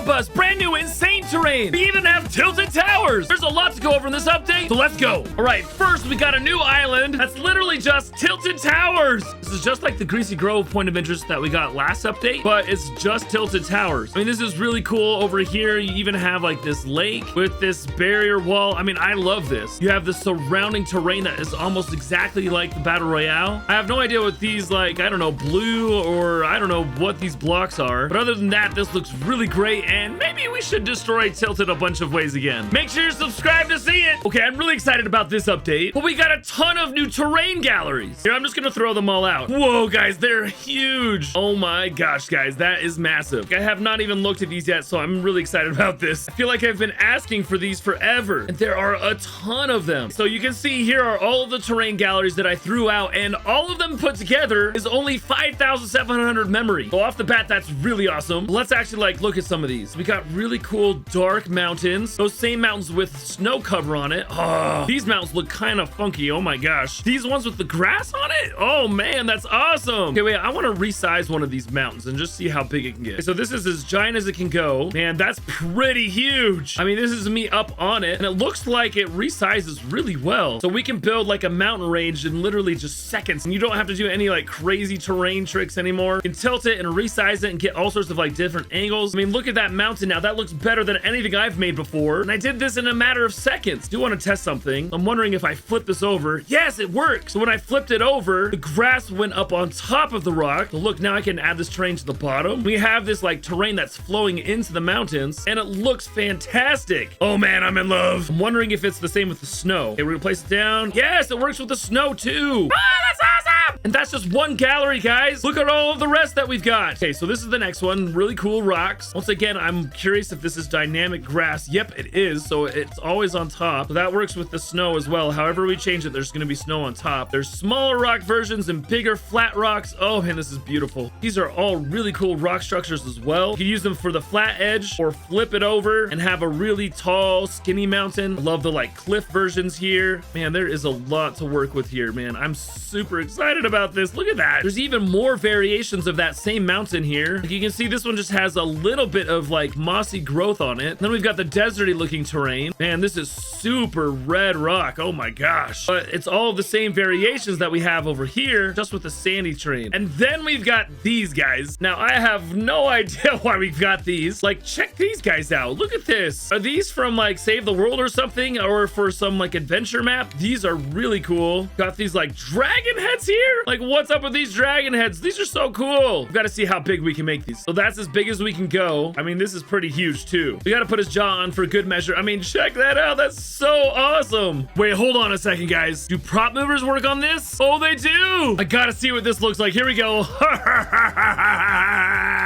bus, brand new insane terrain. We even have tilted towers. There's a lot to go over in this update, so let's go. All right, first we got a new island that's literally just tilted towers. This is just like the Greasy Grove point of interest that we got last update, but it's just tilted towers. I mean, this is really cool. Over here, you even have like this lake with this barrier wall. I mean, I love this. You have the surrounding terrain that is almost exactly like the Battle Royale. I have no idea what these, like, I don't know, blue or I don't know what these blocks are. But other than that, this looks really great. And maybe we should destroy Tilted a bunch of ways again. Make sure you're subscribed to see it. Okay, I'm really excited about this update. But we got a ton of new terrain galleries. Here, I'm just gonna throw them all out. Whoa, guys, they're huge. Oh my gosh, guys, that is massive. I have not even looked at these yet, so I'm really excited about this. I feel like I've been asking for these forever, and there are a ton of them. So you can see here are all of the terrain galleries that I threw out, and all of them put together is only 5,700 memory. So off the bat, that's really awesome. Let's actually like look at some of these. We got really cool dark mountains. Those same mountains with snow cover on it. Oh, these mountains look kind of funky. Oh my gosh. These ones with the grass on it. Oh man, that's awesome. Okay, wait, I want to resize one of these mountains and just see how big it can get. So this is as giant as it can go. Man, that's pretty huge. I mean, this is me up on it, and it looks like it resizes really well. So we can build like a mountain range in literally just seconds, and you don't have to do any like crazy terrain tricks anymore. You can tilt it and resize it and get all sorts of like different angles. I mean, look at that mountain now. That looks better than anything I've made before, and I did this in a matter of seconds. Do want to test something. I'm wondering if I flip this over. Yes, it works. So when I flipped it over, the grass went up on top of the rock. So look, now I can add this terrain to the bottom. We have this like terrain that's flowing into the mountains, and it looks fantastic. Oh man, I'm in love. I'm wondering if it's the same with the snow. Okay, we're gonna place it down. Yes, it works with the snow too. Ah, that's awesome. And that's just one gallery, guys. Look at all of the rest that we've got. Okay, so this is the next one. Really cool rocks. Once again, I'm curious if this is dynamic grass. Yep, it is. So it's always on top. So that works with the snow as well. However we change it, there's gonna be snow on top. There's smaller rock versions and bigger flat rocks. Oh man, this is beautiful. These are all really cool rock structures as well. You can use them for the flat edge or flip it over and have a really tall, skinny mountain. I love the like cliff versions here. Man, there is a lot to work with here, man. I'm super excited about this. Look at that. There's even more variations of that same mountain here. Like you can see this one just has a little bit of like mossy growth on it. Then we've got the deserty looking terrain. Man, this is super red rock. Oh my gosh. But it's all the same variations that we have over here, just with the sandy terrain. And then we've got these guys. Now I have no idea why we've got these. Like, check these guys out. Look at this. Are these from like Save the World or something, or for some like adventure map? These are really cool. Got these like dragon heads here. Like, what's up with these dragon heads? These are so cool. We've got to see how big we can make these. So that's as big as we can go. I mean, this is pretty huge too. We got to put his jaw on for good measure. I mean, check that out. That's so awesome. Wait, hold on a second, guys. Do prop movers work on this? Oh, they do. I gotta see what this looks like. Here we go.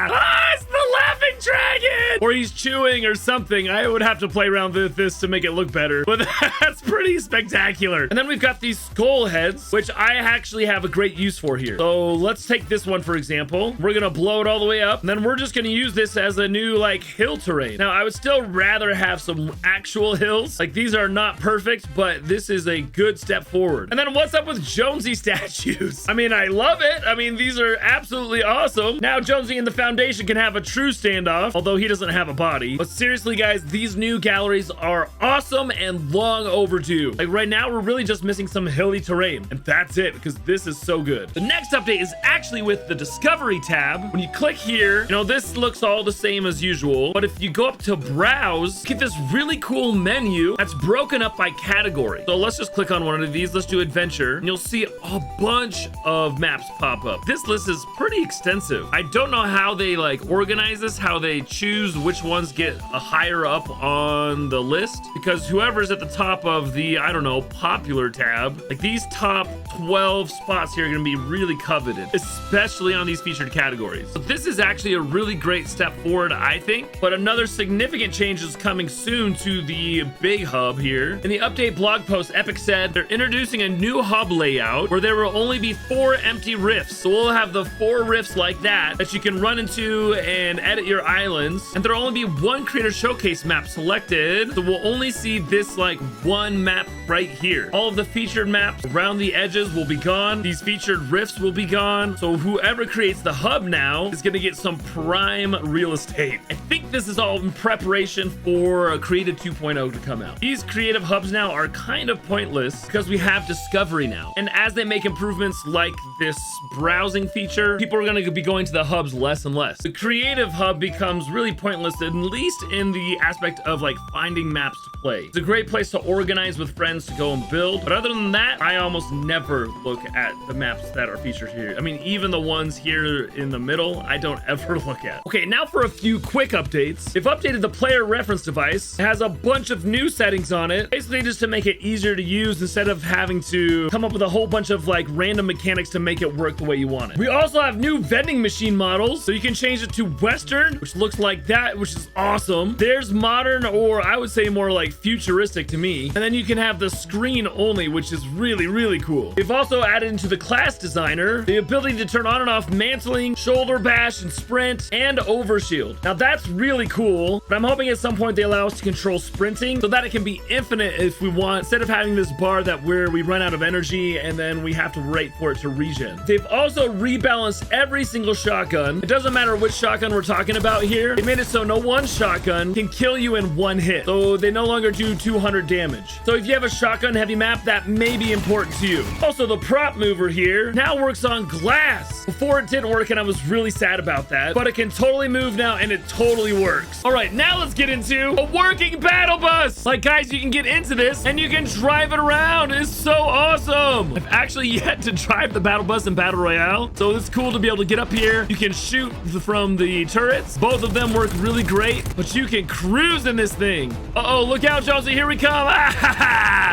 Ah, it's the laughing dragon. Or he's chewing or something. I would have to play around with this to make it look better. But that's pretty spectacular. And then we've got these skull heads, which I actually have a great use for here. So let's take this one, for example. We're gonna blow it all the way up. And then we're just gonna use this as a new like hill terrain. Now, I would still rather have some actual hills. Like, these are not perfect, but this is a good step forward. And then what's up with Jonesy statues? I mean, I love it. I mean, these are absolutely awesome. Now Jonesy and the Foundation can have a true standoff, although he doesn't have a body. But seriously, guys, these new galleries are awesome and long overdue. Like, right now, we're really just missing some hilly terrain, and that's it, because this is so good. The next update is actually with the Discovery tab. When you click here, you know, this looks all the same as usual, but if you go up to Browse, you get this really cool menu that's broken up by category. So let's just click on one of these. Let's do Adventure, and you'll see a bunch of maps pop up. This list is pretty extensive. I don't know how they like organize this, how they choose which ones get a higher up on the list, because whoever's at the top of the, I don't know, popular tab, like these top 12 spots here are gonna be really coveted, especially on these featured categories. So this is actually a really great step forward, I think. But another significant change is coming soon to the big hub here. In the update blog post, Epic said they're introducing a new hub layout where there will only be 4 empty rifts. So we'll have the 4 rifts like that you can run into and edit your islands. And and there'll only be one creator showcase map selected. So we'll only see this like one map right here. All of the featured maps around the edges will be gone. These featured rifts will be gone. So whoever creates the hub now is going to get some prime real estate. I think this is all in preparation for Creative 2.0 to come out. These creative hubs now are kind of pointless because we have discovery now. And as they make improvements like this browsing feature, people are going to be going to the hubs less and less. The creative hub becomes really pointless, at least in the aspect of like finding maps to play. It's a great place to organize with friends to go and build. But other than that, I almost never look at the maps that are featured here. I mean, even the ones here in the middle, I don't ever look at. Okay, now for a few quick updates. They've updated the player reference device. It has a bunch of new settings on it, basically just to make it easier to use instead of having to come up with a whole bunch of like random mechanics to make it work the way you want it. We also have new vending machine models, so you can change it to Western, which looks like that, which is awesome. There's modern, or I would say more like futuristic to me. And then you can have the screen only, which is really, really cool. They've also added into the class designer the ability to turn on and off mantling, shoulder bash, and sprint, and overshield. Now that's really cool, but I'm hoping at some point they allow us to control sprinting so that it can be infinite if we want, instead of having this bar that where we run out of energy and then we have to wait for it to regen. They've also rebalanced every single shotgun. It doesn't matter which shotgun we're talking about here. They made it so no one shotgun can kill you in one hit. So they no longer do 200 damage. So if you have a shotgun heavy map, that may be important to you. Also, the prop mover here now works on glass. Before it didn't work and I was really sad about that, but it can totally move now and it totally works. All right, now let's get into a working battle bus. Like guys, you can get into this and you can drive it around. It's so awesome. I've actually yet to drive the battle bus in Battle Royale, so it's cool to be able to get up here. You can shoot from the turrets. Both of them work really great, but you can cruise in this thing. Uh-oh, look out, Jonesy, here we come.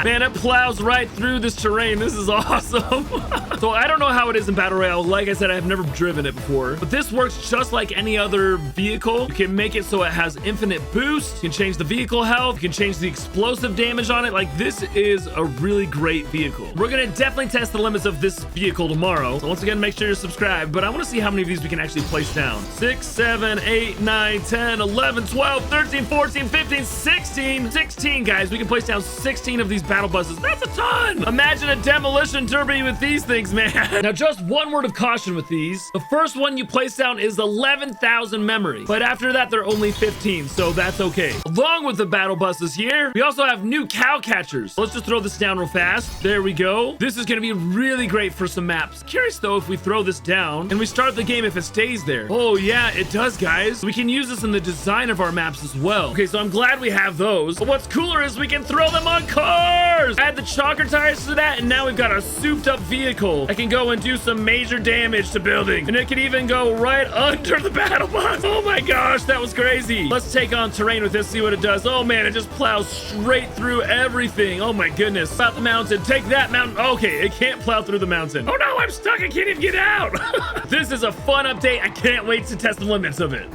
Man, it plows right through this terrain. This is awesome. So I don't know how it is in Battle Royale. Like I said, I've never driven it before, but this works just like any other vehicle. You can make it so it has infinite boost. You can change the vehicle health. You can change the explosive damage on it. Like, this is a really great vehicle. We're gonna definitely test the limits of this vehicle tomorrow. So once again, make sure you're subscribed, but I want to see how many of these we can actually place down. 6, 7, 8, 9, 10, 11, 12, 13, 14, 15, 16 guys. We can place down 16 of these battle buses. That's a ton. Imagine a demolition derby with these things, man. Now, just one word of caution with these. The first one you place down is 11,000 memory, but after that, they're only 15, so that's okay. Along with the battle buses here, we also have new cow catchers. Let's just throw this down real fast. There we go. This is gonna be really great for some maps. Curious though, if we throw this down and we start the game, if it stays there. Oh yeah, it does, guys. We can use this in the design of our maps as well. Okay, so I'm glad we have those. But what's cooler is we can throw them on cars. Add the chopper tires to that, and now we've got a souped up vehicle that can go and do some major damage to buildings. And it can even go right under the battle bus. Oh my gosh, that was crazy. Let's take on terrain with this, see what it does. Oh man, it just plows straight through everything. Oh my goodness. About the mountain. Take that mountain. Okay, it can't plow through the mountain. Oh no, I'm stuck. I can't even get out. This is a fun update. I can't wait to test the limits of it.